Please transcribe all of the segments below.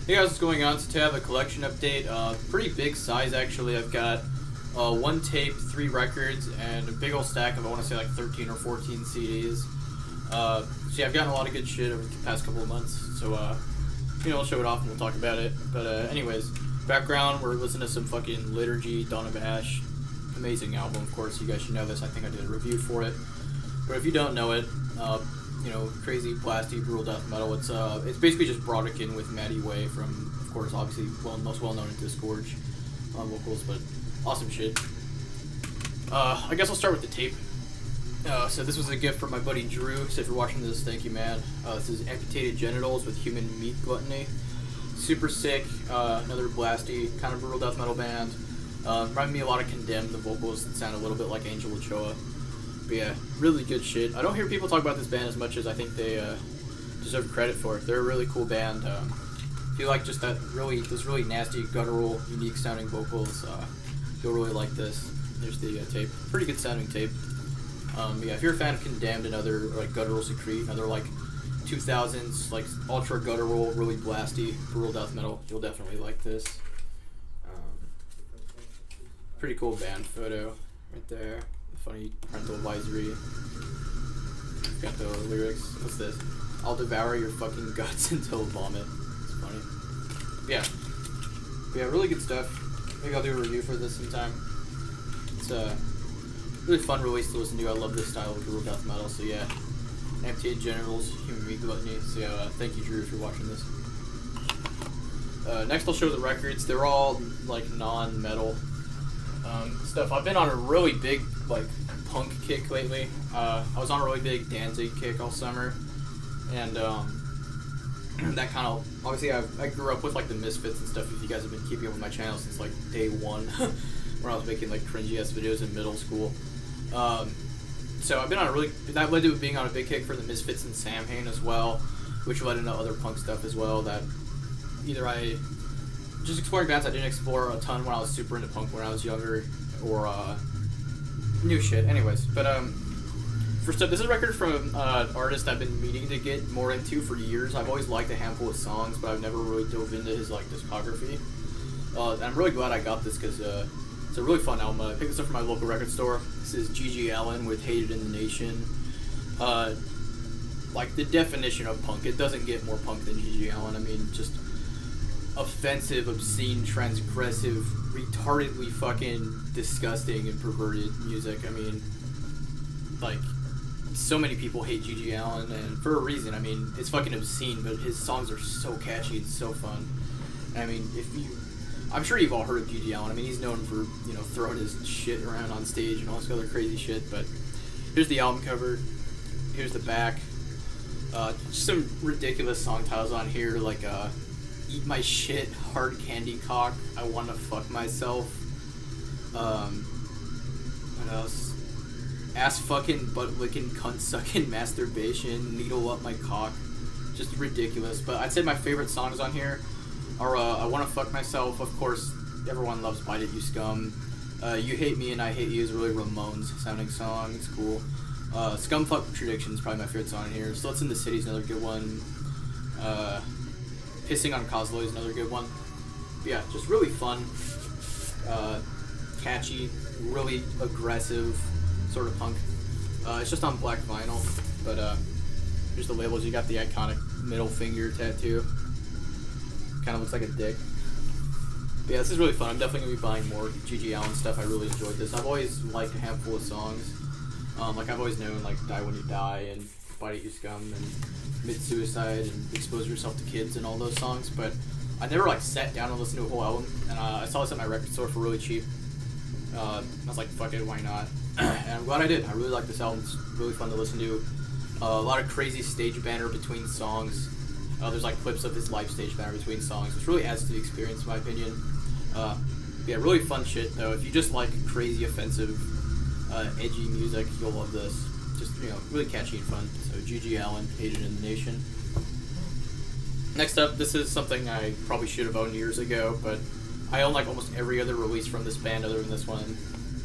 Hey guys, what's going on? So today I have a collection update. Pretty big size actually. I've got one tape, 3 records, and a big old stack of I want to say like 13 or 14 CDs. So yeah, I've gotten a lot of good shit over the past couple of months. So I'll show it off and we'll talk about it. But anyways, background, we're listening to some fucking Liturgy, Dawn of Ash. Amazing album, of course. You guys should know this. I think I did a review for it. But if you don't know it, crazy, blasty, brutal death metal. It's basically just Brodikin with Maddie Way from, of course, obviously most well known in Disgorge on vocals, but awesome shit. I guess I'll start with the tape. So this was a gift from my buddy Drew. So if you're watching this, thank you, man. This is Amputated Genitals with Human Meat Gluttony. Super sick. Another blasty, kind of brutal death metal band. Reminded me a lot of Condemned. The vocals sound a little bit like Angel Ochoa. But yeah, really good shit. I don't hear people talk about this band as much as I think they deserve credit for it. They're a really cool band. If you like just those really nasty, guttural, unique sounding vocals, you'll really like this. There's the tape. Pretty good sounding tape. If you're a fan of Condemned and other like guttural Secrete and other like 2000s like ultra guttural, really blasty, brutal death metal, you'll definitely like this. Pretty cool band photo right there. Funny parental advisory. Got the lyrics. What's this? I'll devour your fucking guts until vomit. It's funny. Yeah, really good stuff. Maybe I'll do a review for this sometime. It's a really fun release to listen to. I love this style of brutal death metal. So yeah, Amputated Genitals, Human Meat Gluttony. So yeah, thank you, Drew, for watching this. Next, I'll show the records. They're all like non-metal stuff. I've been on a really big like punk kick lately. I was on a really big Danzig kick all summer, and that kind of obviously I grew up with like the Misfits and stuff. If you guys have been keeping up with my channel since like day one, when I was making like cringy ass videos in middle school. So I've been on that led to being on a big kick for the Misfits and Samhain as well, which led into other punk stuff as well. That either I just exploring bands I didn't explore a ton when I was super into punk when I was younger, or new shit. Anyways, but first up, this is a record from an artist I've been meaning to get more into for years. I've always liked a handful of songs, but I've never really dove into his like discography. And I'm really glad I got this because it's a really fun album. I picked this up from my local record store. This is G.G. Allen with Hated in the Nation. Like the definition of punk. It doesn't get more punk than G.G. Allen. I mean, just offensive, obscene, transgressive, retardedly fucking disgusting and perverted music. I mean, like, so many people hate G.G. Allen, and for a reason. I mean, it's fucking obscene, but his songs are so catchy and so fun. I mean, I'm sure you've all heard of G.G. Allen. I mean, he's known for, throwing his shit around on stage and all this other crazy shit, but here's the album cover. Here's the back. Just some ridiculous song titles on here, like, Eat My Shit, Hard Candy Cock, I Wanna Fuck Myself. What else? Ass fucking, butt licking, cunt sucking, masturbation, needle up my cock. Just ridiculous. But I'd say my favorite songs on here are I Wanna Fuck Myself, of course. Everyone loves Bite It, You Scum. You Hate Me and I Hate You is a really Ramones sounding song. It's cool. Scumfuck Contradiction is probably my favorite song on here. Sluts in the City is another good one. Pissing on Kozloy is another good one. But yeah, just really fun, catchy, really aggressive sort of punk. It's just on black vinyl, but here's the labels. You got the iconic middle finger tattoo. Kind of looks like a dick. But yeah, this is really fun. I'm definitely going to be buying more G.G. Allen stuff. I really enjoyed this. I've always liked a handful of songs. Like I've always known like Die When You Die and Bite It, You Scum and Commit Suicide and Expose Yourself to Kids and all those songs, but I never like sat down and listened to a whole album. And I saw this at my record store for really cheap. I was like, fuck it, why not? And I'm glad I did. I really like this album. It's really fun to listen to. A lot of crazy stage banter between songs. There's like clips of his live stage banter between songs, which really adds to the experience, in my opinion. Yeah, really fun shit though. If you just like crazy, offensive, edgy music, you'll love this. Just, really catchy and fun. So G.G. Allen, Hated in the Nation. Next up, this is something I probably should have owned years ago, but I own like almost every other release from this band other than this one,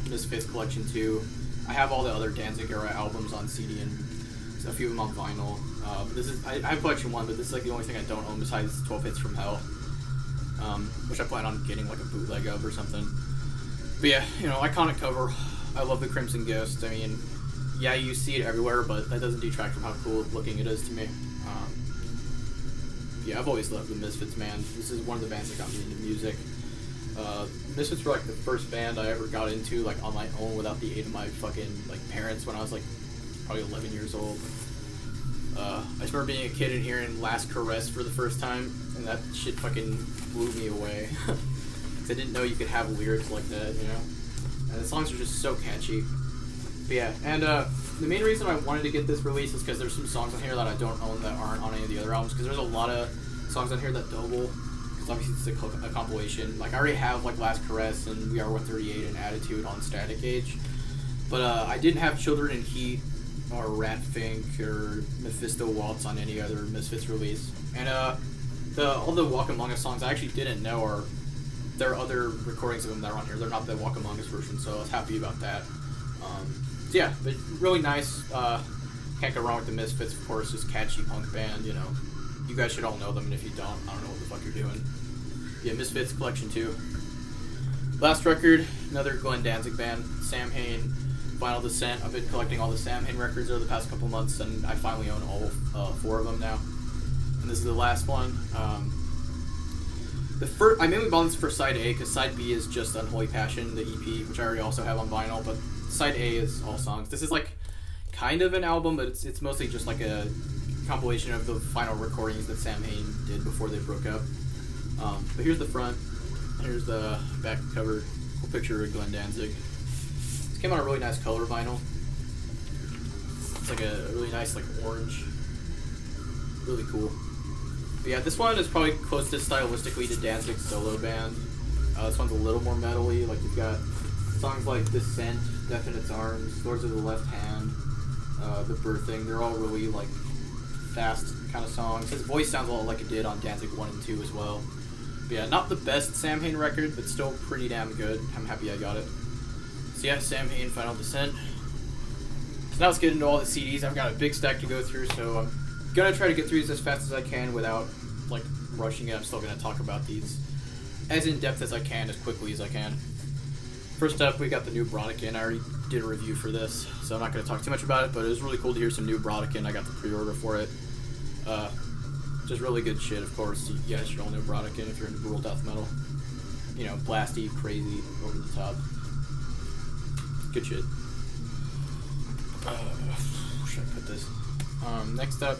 Misfits Collection 2. I have all the other Danzig era albums on CD and a few of them on vinyl. But this is I have Collection 1, but this is like the only thing I don't own besides 12 Hits from Hell. which I plan on getting like a bootleg of or something. But yeah, you know, iconic cover. I love the Crimson Ghost. I mean, yeah, you see it everywhere, but that doesn't detract from how cool looking it is to me. Yeah, I've always loved the Misfits, man. This is one of the bands that got me into music. Misfits were like the first band I ever got into like on my own without the aid of my fucking like parents when I was like probably 11 years old. I just remember being a kid and hearing Last Caress for the first time, and that shit fucking blew me away. Cause I didn't know you could have lyrics like that, you know? And the songs are just so catchy. But yeah, and the main reason I wanted to get this release is because there's some songs on here that I don't own that aren't on any of the other albums, because there's a lot of songs on here that double, because obviously it's a compilation. Like, I already have, like, Last Caress and We Are 138 and Attitude on Static Age, but I didn't have Children in Heat or Rat Fink or Mephisto Waltz on any other Misfits release. And all the Walk Among Us songs I actually didn't know are, there are other recordings of them that are on here. They're not the Walk Among Us version, so I was happy about that. So yeah, but really nice. Can't go wrong with the Misfits, of course. Just catchy punk band, you know. You guys should all know them, and if you don't, I don't know what the fuck you're doing. Yeah, Misfits Collection 2. Last record, another Glenn Danzig band, Sam Hain, Final Descent. I've been collecting all the Sam Hain records over the past couple months, and I finally own all 4 of them now. And this is the last one. I mainly bought this for Side A, because Side B is just Unholy Passion, the EP, which I already also have on vinyl, but Side A is all songs. This is like kind of an album, but it's mostly just like a compilation of the final recordings that Sam Hain did before they broke up. But here's the front, here's the back cover, cool picture of Glenn Danzig. This came out a really nice color vinyl. It's like a really nice like orange, really cool. But yeah, this one is probably closest stylistically to Danzig's solo band. This one's a little more metal-y, like you've got songs like Descent, Death in Its Arms, Lords of the Left Hand, The Birthing. They're all really like fast kind of songs. His voice sounds a lot like it did on Danzig 1 and 2 as well. But yeah, not the best Sam Hain record, but still pretty damn good. I'm happy I got it. So yeah, Sam Hain, Final Descent. So now let's get into all the CDs. I've got a big stack to go through, so I'm gonna try to get through these as fast as I can without like rushing it. I'm still gonna talk about these as in depth as I can, as quickly as I can. First up, we got the new Brodekin. I already did a review for this, so I'm not going to talk too much about it, but it was really cool to hear some new Brodekin. I got the pre-order for it. Just really good shit, of course. You guys should all know Brodekin if you're into brutal death metal. You know, blasty, crazy, over the top. Good shit. Where should I put this? Next up,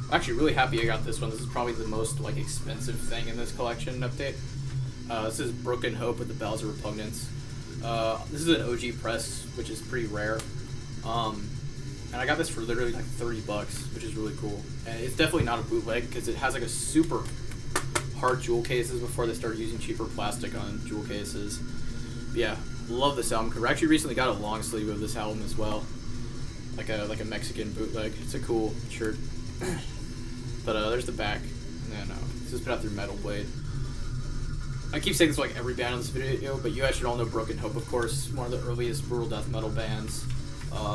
I'm actually really happy I got this one. This is probably the most like expensive thing in this collection update. This is Broken Hope with the Bells of Repugnance. This is an OG press, which is pretty rare. And I got this for literally like $30, which is really cool. And it's definitely not a bootleg because it has like a super hard jewel cases before they started using cheaper plastic on jewel cases. But yeah, love this album cover. I actually recently got a long sleeve of this album as well, like a Mexican bootleg. It's a cool shirt. But there's the back. And then this is put out through Metal Blade. I keep saying this like every band on this video, but you guys should all know Broken Hope, of course, one of the earliest brutal death metal bands.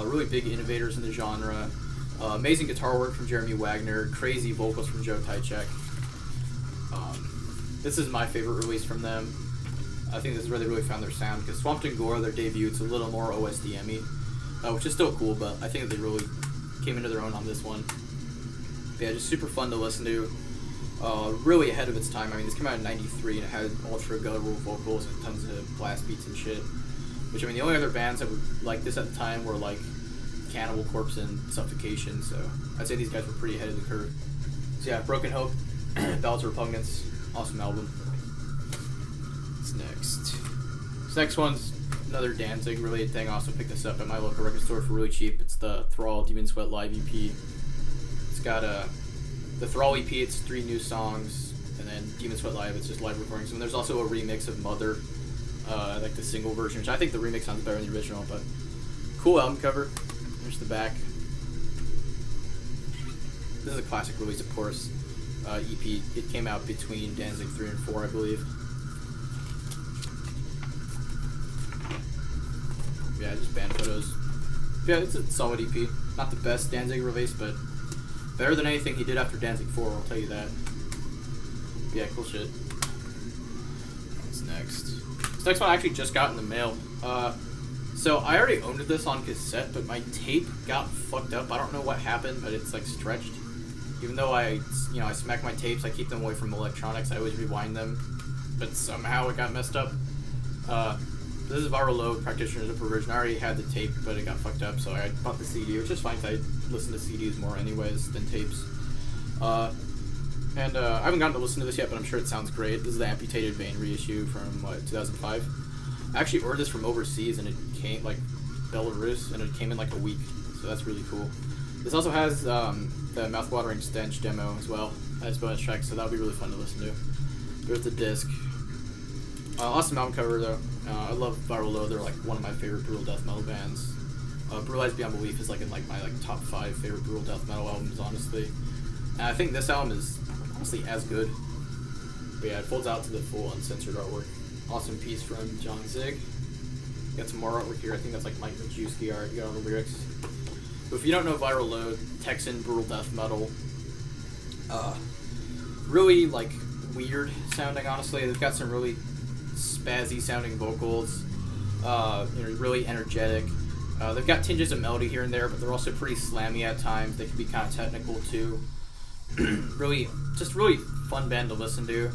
Really big innovators in the genre. Amazing guitar work from Jeremy Wagner, crazy vocals from Joe Tychek. This is my favorite release from them. I think this is where they really found their sound, because Swamped in Gore, their debut, it's a little more OSDM-y, which is still cool, but I think that they really came into their own on this one. But yeah, just super fun to listen to. Really ahead of its time. I mean, this came out in '93 and it had ultra guttural vocals and tons of blast beats and shit. Which, I mean, the only other bands that were like this at the time were like Cannibal Corpse and Suffocation, so I'd say these guys were pretty ahead of the curve. So yeah, Broken Hope, Bells of Repugnance, awesome album. What's next? This next one's another Danzig related thing. I also picked this up at my local record store for really cheap. It's the Thrall Demon Sweat Live EP. It's got the Thrall EP, it's 3 new songs, and then Demon Sweat Live, it's just live recordings. And there's also a remix of Mother, like the single version, which I think the remix sounds better than the original, but cool album cover. There's the back. This is a classic release, of course, EP. It came out between Danzig 3 and 4, I believe. Yeah, just band photos. Yeah, it's a solid EP. Not the best Danzig release, but better than anything he did after Danzig 4, I'll tell you that. Yeah, cool shit. What's next? This next one I actually just got in the mail. So I already owned this on cassette, but my tape got fucked up. I don't know what happened, but it's like stretched. Even though I smack my tapes, I keep them away from electronics. I always rewind them, but somehow it got messed up. This is Viral Load, Practitioners of Perversion. I already had the tape, but it got fucked up, so I bought the CD, which is fine because I listen to CDs more anyways than tapes. I haven't gotten to listen to this yet, but I'm sure it sounds great. This is the Amputated Vein reissue from, 2005? I actually ordered this from overseas, and it came, like, Belarus, and it came in, like, a week, so that's really cool. This also has, the Mouthwatering Stench demo as well as bonus tracks, so that'll be really fun to listen to. There's the disc. Awesome album cover, though. I love Viral Load. They're, like, one of my favorite brutal death metal bands. Brutalized Beyond Belief is, like, in, like, my, top 5 favorite brutal death metal albums, honestly. And I think this album is honestly as good. But yeah, it folds out to the full uncensored artwork. Awesome piece from John Zig. Got some more artwork here. I think that's like Mike Majewski art. You got all the lyrics. But if you don't know Viral Load, Texan brutal death metal. Really like weird sounding, honestly. They've got some really spazzy sounding vocals. Really energetic. They've got tinges of melody here and there, but they're also pretty slammy at times. They can be kind of technical too. really fun band to listen to.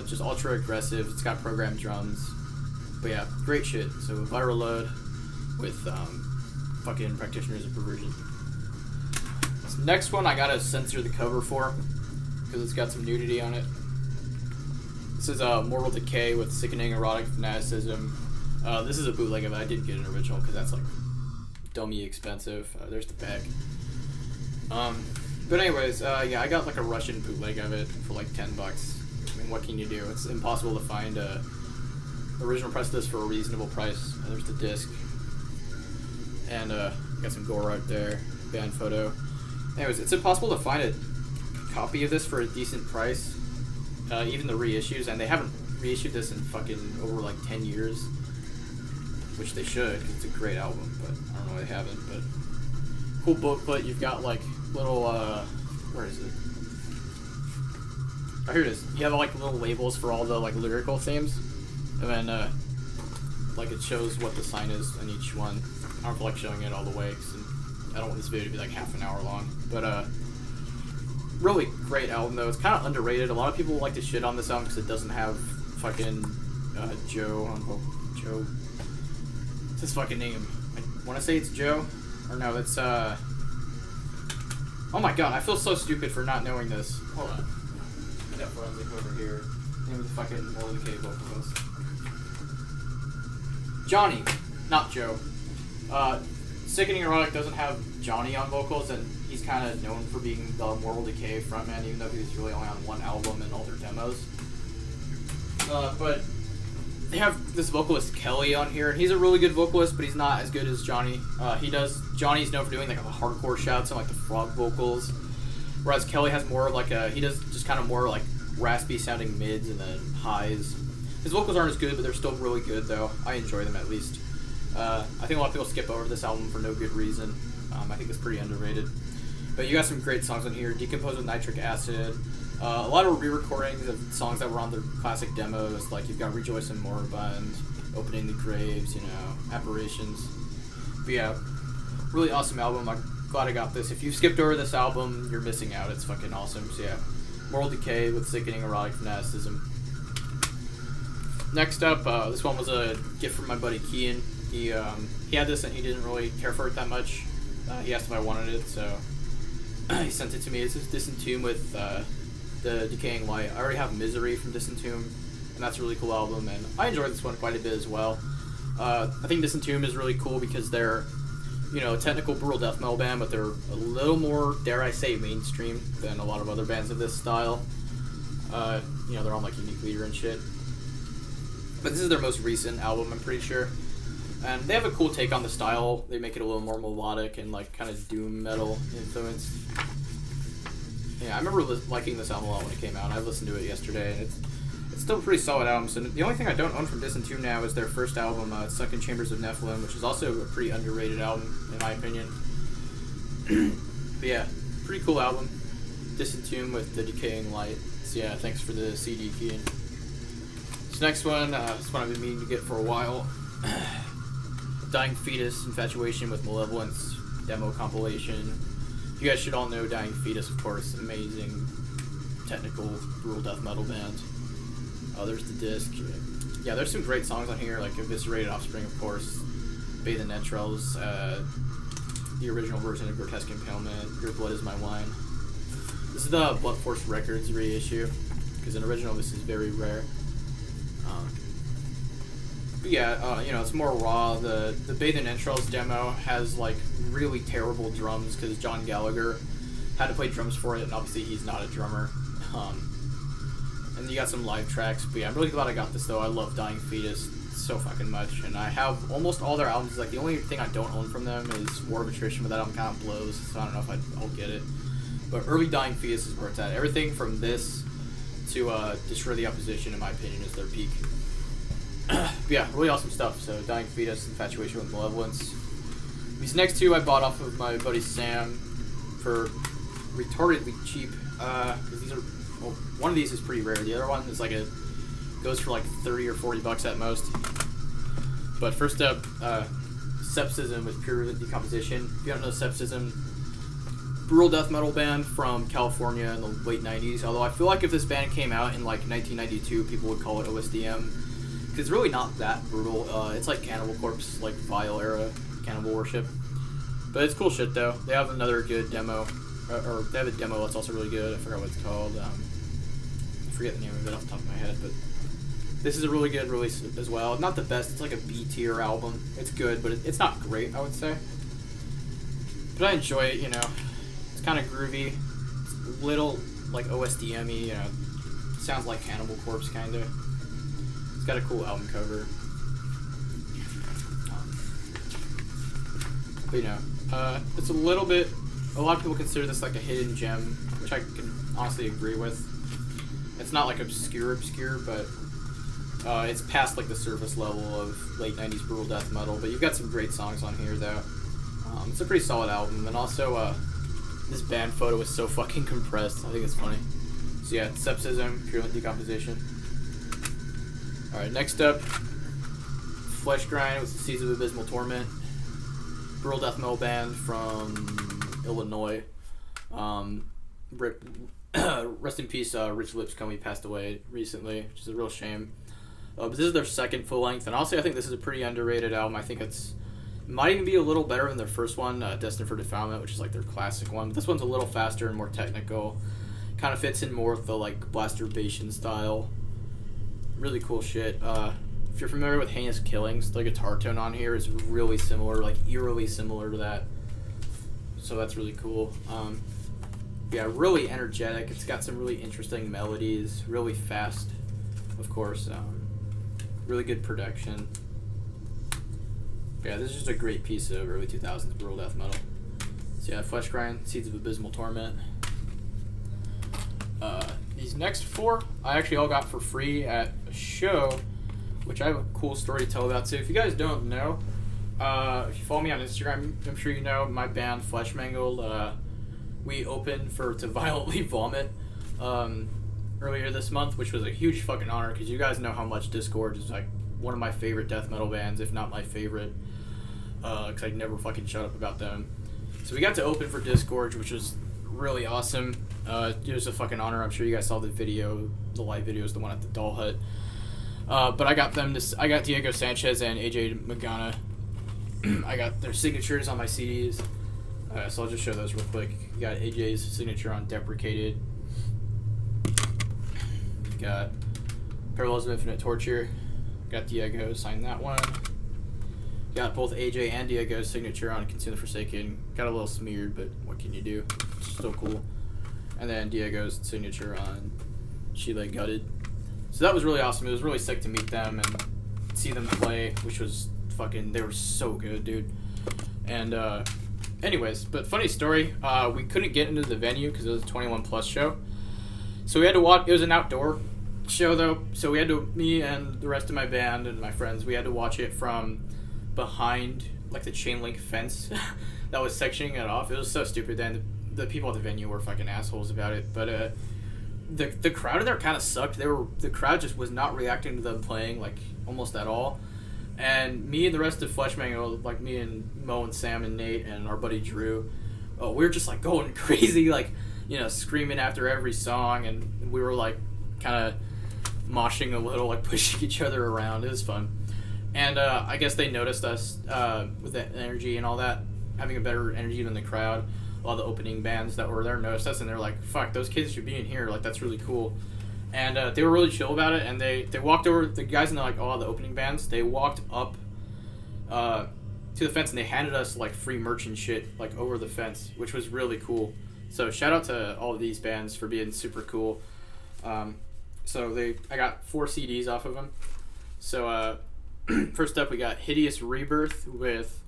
Just ultra aggressive. It's got programmed drums. But yeah, great shit. So Viral Load with fucking Practitioners of Perversion. This next one I gotta censor the cover for because it's got some nudity on it. This is Mortal Decay with Sickening Erotic Fanaticism. This is a bootleg of it. I didn't get an original because that's like dummy expensive. There's the back. But anyways, yeah, I got like a Russian bootleg of it for like $10. I mean, what can you do? It's impossible to find a original press of this for a reasonable price. There's the disc. And got some gore art there, band photo. Anyways, it's impossible to find a copy of this for a decent price. Even the reissues, and they haven't reissued this in fucking over like 10 years. Which they should, because it's a great album, but I don't know why they haven't. But cool booklet. You've got like little where is it? Oh, here it is. You have like little labels for all the like lyrical themes, and then like it shows what the sign is in each one. I don't feel like showing it all the way because I don't want this video to be like half an hour long. But really great album though. It's kind of underrated. A lot of people like to shit on this album because it doesn't have fucking Joe on Joe. What's his fucking name? I want to say it's Joe, or no, it's oh my god, I feel so stupid for not knowing this. Hold on. I got Forensic over here. Name of the fucking Mortal Decay vocalist. Johnny, not Joe. Sickening Erotic doesn't have Johnny on vocals, and he's kind of known for being the Mortal Decay frontman, even though he's really only on one album and all their demos. But they have this vocalist Kelly on here, and he's a really good vocalist, but he's not as good as Johnny. Johnny's known for doing like the hardcore shouts and like the frog vocals, whereas Kelly has more of like he does just kind of more like raspy sounding mids and then highs. His vocals aren't as good, but they're still really good though. I enjoy them at least. I think a lot of people skip over this album for no good reason. I think it's pretty underrated. But you got some great songs on here. Decompose with Nitric Acid. A lot of re-recordings of songs that were on their classic demos, like you've got Rejoice and Moribund, Opening the Graves, Apparitions. But yeah, really awesome album. I'm glad I got this. If you skipped over this album, you're missing out. It's fucking awesome. So yeah, Mortal Decay with Sickening Erotic Fanaticism. Next up, this one was a gift from my buddy Kian. He had this and he didn't really care for it that much. He asked if I wanted it, so he sent it to me. This is Disentomb with the Decaying Light. I already have Misery from Disentomb, and that's a really cool album, and I enjoyed this one quite a bit as well. I think Disentomb is really cool because they're, a technical brutal death metal band, but they're a little more, dare I say, mainstream than a lot of other bands of this style. They're on like Unique Leader and shit. But this is their most recent album, I'm pretty sure. And they have a cool take on the style. They make it a little more melodic and like kind of doom metal influenced. Yeah, I remember liking this album a lot when it came out. I listened to it yesterday, and it's still a pretty solid album. So the only thing I don't own from Disentomb now is their first album, Sunken Chambers of Nephilim, which is also a pretty underrated album in my opinion. But yeah, pretty cool album. Disentomb with the Decaying Light. So yeah, thanks for the CD key. This next one, this one I've been meaning to get for a while. Dying Fetus, Infatuation with Malevolence demo compilation. You guys should all know Dying Fetus, of course. Amazing, technical, brutal death metal band. There's the disc. Yeah, there's some great songs on here, like Eviscerated Offspring, of course. Bathe in Entrails, the original version of Grotesque Impalement, Your Blood Is My Wine. This is the Blood Force Records reissue, because in original this is very rare. But yeah, you know, it's more raw. The Bathe in Entrails demo has like really terrible drums because John Gallagher had to play drums for it, and obviously he's not a drummer. And you got some live tracks, but yeah, I'm really glad I got this though. I love Dying Fetus so fucking much, and I have almost all their albums. Like the only thing I don't own from them is War of Attrition, but that album kind of blows, so I don't know if I'll get it. But early Dying Fetus is where it's at. Everything from this to Destroy the Opposition, in my opinion, is their peak. Yeah, really awesome stuff. So Dying Fetus, Infatuation with Malevolence. These next two I bought off of my buddy Sam for retardedly cheap, because these are, well, one of these is pretty rare. The other one is like goes for like 30 or 40 bucks at most. But first up, Sepsism with Pure Decomposition. If you don't know Sepsism, brutal death metal band from California in the late 90s. Although I feel like if this band came out in like 1992, people would call it OSDM. Because it's really not that brutal. It's like Cannibal Corpse, like Vile era Cannibal Worship. But it's cool shit though. They have another good demo, or they have a demo that's also really good. I forgot what it's called. I forget the name of it off the top of my head, but this is a really good release as well. Not the best. It's like a B tier album. It's good, but it's not great, I would say. But I enjoy it. You know, it's kind of groovy. It's a little like OSDM-y. You know, sounds like Cannibal Corpse kind of. It's got a cool album cover. But you know, it's a little bit. A lot of people consider this like a hidden gem, which I can honestly agree with. It's not like obscure, but it's past like the surface level of late 90s brutal death metal. But you've got some great songs on here though. It's a pretty solid album, and also this band photo is so fucking compressed. I think it's funny. So yeah, Sepsism, Pure Decomposition. Alright, next up, Flesh Grind with the Seeds of Abysmal Torment. Brutal death metal band from Illinois. Rest in peace, Rich Lipscomb. He passed away recently, which is a real shame. But this is their second full length, and honestly I think this is a pretty underrated album. I think it might even be a little better than their first one, Destined for Defilement, which is like their classic one. But this one's a little faster and more technical. Kind of fits in more with the like blasturbation style. Really cool shit. If you're familiar with Heinous Killings, the guitar tone on here is really similar, like eerily similar to that. So that's really cool. Yeah, really energetic. It's got some really interesting melodies, really fast, of course. Really good production. Yeah, this is just a great piece of early 2000s brutal death metal. So yeah, Flesh Grind, Seeds of Abysmal Torment. These next four, I actually all got for free at a show, which I have a cool story to tell about. So if you guys don't know, if you follow me on Instagram, I'm sure you know my band Flesh Mangled. We opened to Violently Vomit earlier this month, which was a huge fucking honor because you guys know how much Disgorge is like one of my favorite death metal bands, if not my favorite, because I never fucking shut up about them. So we got to open for Disgorge, which was really awesome. It was a fucking honor. I'm sure you guys saw the video. The live video is the one at the Doll Hut. But I got Diego Sanchez and AJ Magana. I got their signatures on my CDs. So I'll just show those real quick. You got AJ's signature on Deprecated. You got Parallels of Infinite Torture. Got Diego signed that one. Got both AJ and Diego's signature on Consume the Forsaken. Got a little smeared, but what can you do? It's still cool. And then Diego's signature on She Lay Gutted. So that was really awesome. It was really sick to meet them and see them play, which was fucking, they were so good, dude. And anyways, but funny story, we couldn't get into the venue because it was a 21 plus show. So we had to watch, it was an outdoor show though, so we had to, me and the rest of my band and my friends, we had to watch it from behind like the chain link fence that was sectioning it off. It was so stupid. Then the people at the venue were fucking assholes about it, but the crowd in there kind of sucked. The crowd just was not reacting to them playing like almost at all. And me and the rest of Fleshman, like me and Mo and Sam and Nate and our buddy Drew, we were just like going crazy, like, you know, screaming after every song, and we were like kind of moshing a little, like pushing each other around. It was fun. And I guess they noticed us with that energy and all that, having a better energy than the crowd. A lot of the opening bands that were there noticed us, and they're like, fuck, those kids should be in here, like that's really cool. And they were really chill about it, and they walked over, the guys in the, like, all the opening bands, they walked up to the fence, and they handed us, like, free merch and shit, like, over the fence, which was really cool. So shout out to all of these bands for being super cool. So I got 4 CDs off of them. So first up, we got Hideous Rebirth with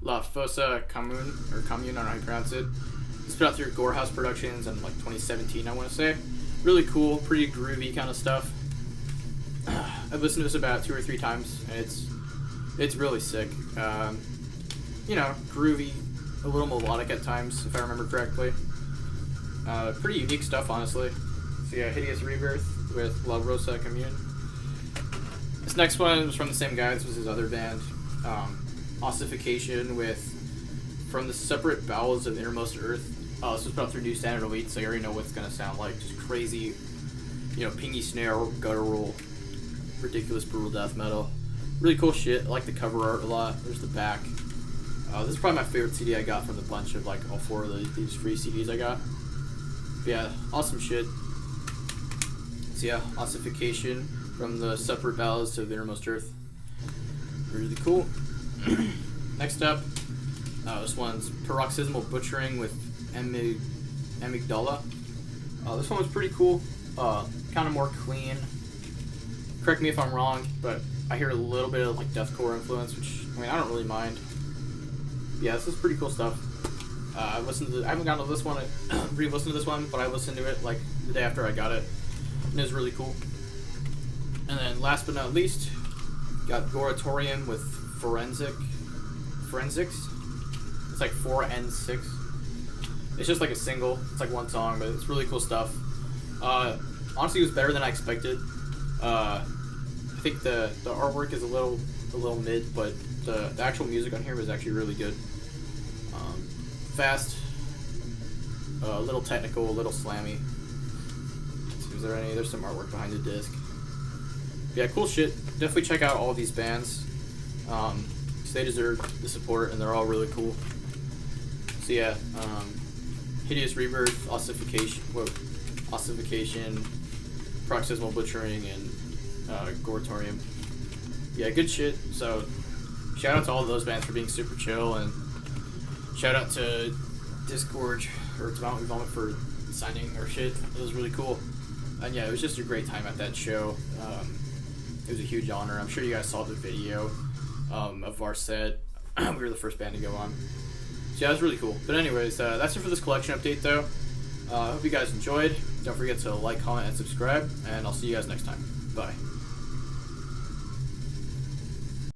La Fossa Commune, I don't know how you pronounce it. It's put out through Gorehouse Productions in, like, 2017, I want to say. Really cool, pretty groovy kind of stuff. I've listened to this about 2 or 3 times, and it's really sick. You know, groovy, a little melodic at times, if I remember correctly. Pretty unique stuff, honestly. So yeah, Hideous Rebirth with La Rosa Commune. This next one was from the same guy. This was his other band. Ossification with From the Separate Bowels of Innermost Earth. This was put out through New Standard Elite, so you already know what it's going to sound like. Just crazy, you know, pingy snare, guttural, ridiculous brutal death metal. Really cool shit. I like the cover art a lot. There's the back. This is probably my favorite CD I got from the bunch of, like, all 4 of these free CDs I got. But yeah, awesome shit. So yeah, Ossification, From the Separate Bowels of Innermost Earth. Really cool. Next up, this one's Paroxysmal Butchering with Amygdala. This one was pretty cool. Kind of more clean. Correct me if I'm wrong, but I hear a little bit of like deathcore influence, which, I mean, I don't really mind. Yeah, this is pretty cool stuff. I haven't gotten to this one, re-listened to this one, but I listened to it like the day after I got it, and it was really cool. And then last but not least, got Goratorium with Forensics. It's like 4N6. It's just like a single. It's like one song, but it's really cool stuff. Honestly, it was better than I expected. I think the artwork is a little mid, but the actual music on here was actually really good. Fast, a little technical, a little slammy. Let's see, there's some artwork behind the disc. Yeah, cool shit. Definitely check out all these bands. Because they deserve the support, and they're all really cool. So yeah, Hideous Rebirth, Ossification, Paroxysmal Butchering, and Goratorium. Yeah, good shit. So shout out to all of those bands for being super chill, and shout out to Disgorge or Development Vomit for signing our shit. It was really cool. And yeah, it was just a great time at that show. It was a huge honor. I'm sure you guys saw the video of our set. We were the first band to go on. So yeah, it was really cool. But anyways, that's it for this collection update, though. I hope you guys enjoyed. Don't forget to like, comment, and subscribe, and I'll see you guys next time. Bye.